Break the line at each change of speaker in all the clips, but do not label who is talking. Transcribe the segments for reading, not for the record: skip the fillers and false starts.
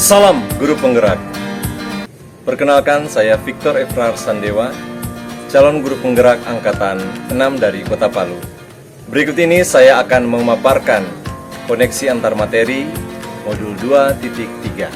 Salam Guru Penggerak. Perkenalkan, saya Victor Efrar Sandewa, calon guru penggerak angkatan 6 dari Kota Palu. Berikut ini saya akan memaparkan koneksi antar materi modul 2.3.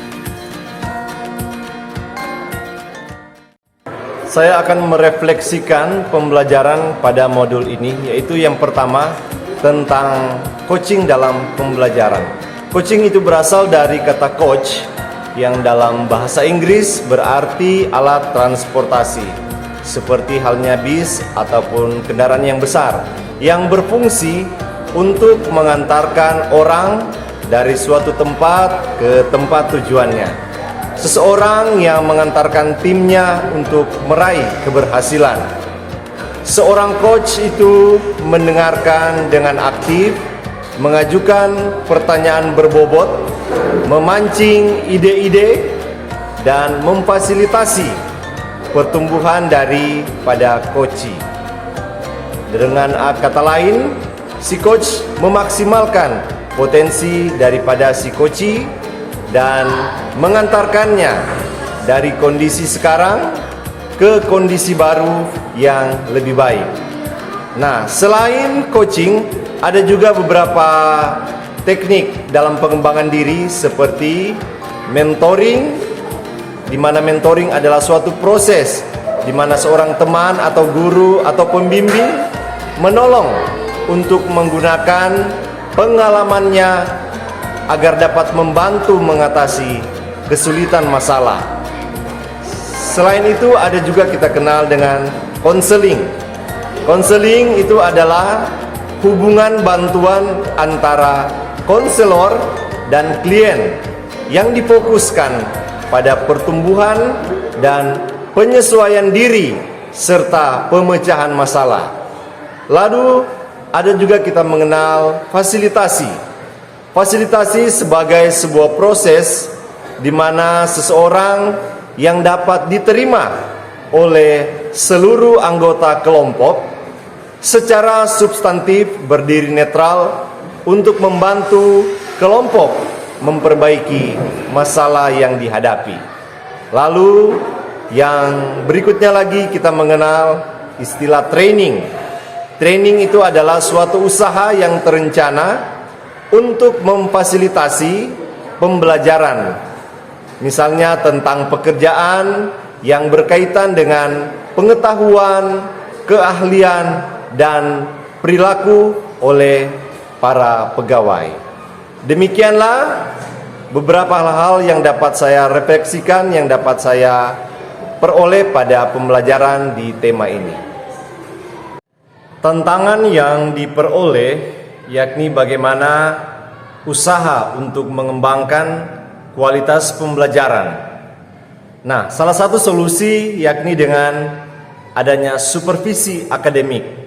Saya akan merefleksikan pembelajaran pada modul ini, yaitu yang pertama tentang coaching dalam pembelajaran. Coaching itu berasal dari kata coach yang dalam bahasa Inggris berarti alat transportasi, seperti halnya bis ataupun kendaraan yang besar yang berfungsi untuk mengantarkan orang dari suatu tempat ke tempat tujuannya. Seseorang yang mengantarkan timnya untuk meraih keberhasilan. Seorang coach itu mendengarkan dengan aktif, mengajukan pertanyaan berbobot, memancing ide-ide, dan memfasilitasi pertumbuhan daripada coachee. Dengan kata lain, si coach memaksimalkan potensi daripada si coachee dan mengantarkannya dari kondisi sekarang ke kondisi baru yang lebih baik. Nah, selain coaching, ada juga beberapa teknik dalam pengembangan diri seperti mentoring, di mana mentoring adalah suatu proses di mana seorang teman atau guru atau pembimbing menolong untuk menggunakan pengalamannya agar dapat membantu mengatasi kesulitan masalah. Selain itu, ada juga kita kenal dengan konseling. Konseling itu adalah hubungan bantuan antara konselor dan klien yang difokuskan pada pertumbuhan dan penyesuaian diri serta pemecahan masalah. Lalu ada juga kita mengenal fasilitasi. Fasilitasi sebagai sebuah proses di mana seseorang yang dapat diterima oleh seluruh anggota kelompok secara substantif berdiri netral untuk membantu kelompok memperbaiki masalah yang dihadapi. Lalu yang berikutnya lagi kita mengenal istilah training. Training itu adalah suatu usaha yang terencana untuk memfasilitasi pembelajaran. Misalnya tentang pekerjaan yang berkaitan dengan pengetahuan, keahlian, dan perilaku oleh para pegawai. Demikianlah beberapa hal yang dapat saya refleksikan, yang dapat saya peroleh pada pembelajaran di tema ini. Tantangan yang diperoleh yakni bagaimana usaha untuk mengembangkan kualitas pembelajaran. Nah, salah satu solusi yakni dengan adanya supervisi akademik.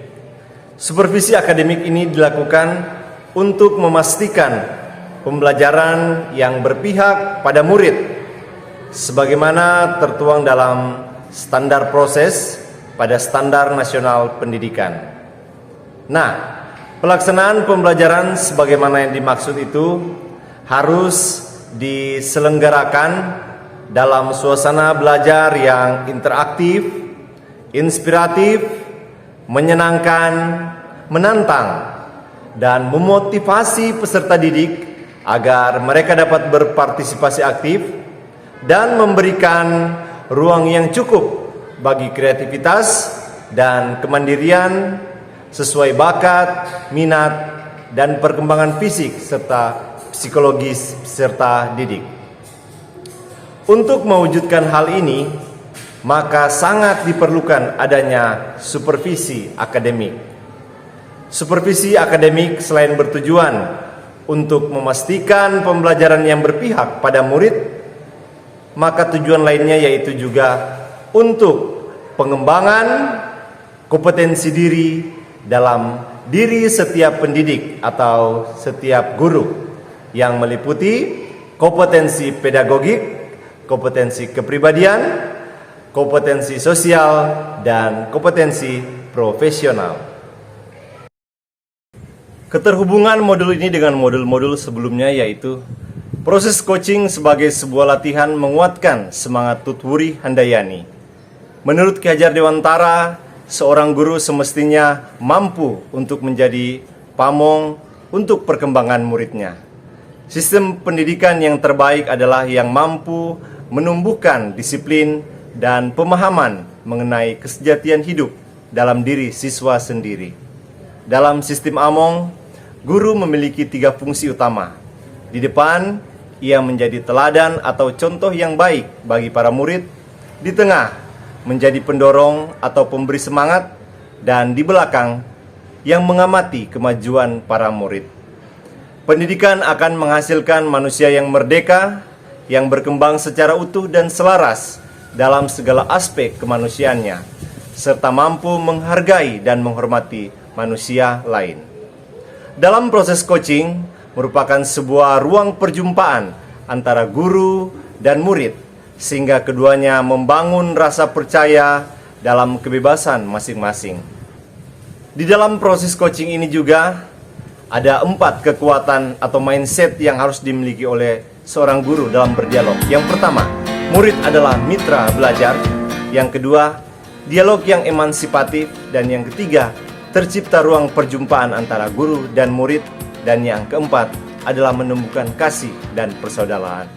Supervisi akademik ini dilakukan untuk memastikan pembelajaran yang berpihak pada murid sebagaimana tertuang dalam standar proses pada Standar Nasional Pendidikan. Nah, pelaksanaan pembelajaran sebagaimana yang dimaksud itu harus diselenggarakan dalam suasana belajar yang interaktif, inspiratif, menyenangkan, menantang, dan memotivasi peserta didik agar mereka dapat berpartisipasi aktif dan memberikan ruang yang cukup bagi kreativitas dan kemandirian sesuai bakat, minat, dan perkembangan fisik serta psikologis peserta didik. Untuk mewujudkan hal ini, maka sangat diperlukan adanya supervisi akademik. Supervisi akademik selain bertujuan untuk memastikan pembelajaran yang berpihak pada murid, maka tujuan lainnya yaitu juga untuk pengembangan kompetensi diri dalam diri setiap pendidik atau setiap guru yang meliputi kompetensi pedagogik, kompetensi kepribadian, kompetensi sosial, dan kompetensi profesional. Keterhubungan modul ini dengan modul-modul sebelumnya yaitu Proses coaching sebagai sebuah latihan menguatkan semangat Tutwuri Handayani. Menurut Ki Hajar Dewantara, seorang guru semestinya mampu untuk menjadi pamong untuk perkembangan muridnya. Sistem pendidikan yang terbaik adalah yang mampu menumbuhkan disiplin dan pemahaman mengenai kesejatian hidup dalam diri siswa sendiri. Dalam sistem Among, guru memiliki 3 fungsi utama. Di depan, ia menjadi teladan atau contoh yang baik bagi para murid. Di tengah, menjadi pendorong atau pemberi semangat. Dan di belakang, yang mengamati kemajuan para murid. Pendidikan akan menghasilkan manusia yang merdeka, yang berkembang secara utuh dan selaras dalam segala aspek kemanusiaannya, serta mampu menghargai dan menghormati manusia lain. Dalam proses coaching merupakan sebuah ruang perjumpaan antara guru dan murid, sehingga keduanya membangun rasa percaya dalam kebebasan masing-masing. Di dalam proses coaching ini juga ada 4 kekuatan atau mindset yang harus dimiliki oleh seorang guru dalam berdialog. Yang pertama, murid adalah mitra belajar. Yang kedua, dialog yang emansipatif. Dan yang ketiga, tercipta ruang perjumpaan antara guru dan murid. Dan yang keempat adalah menumbuhkan kasih dan persaudaraan.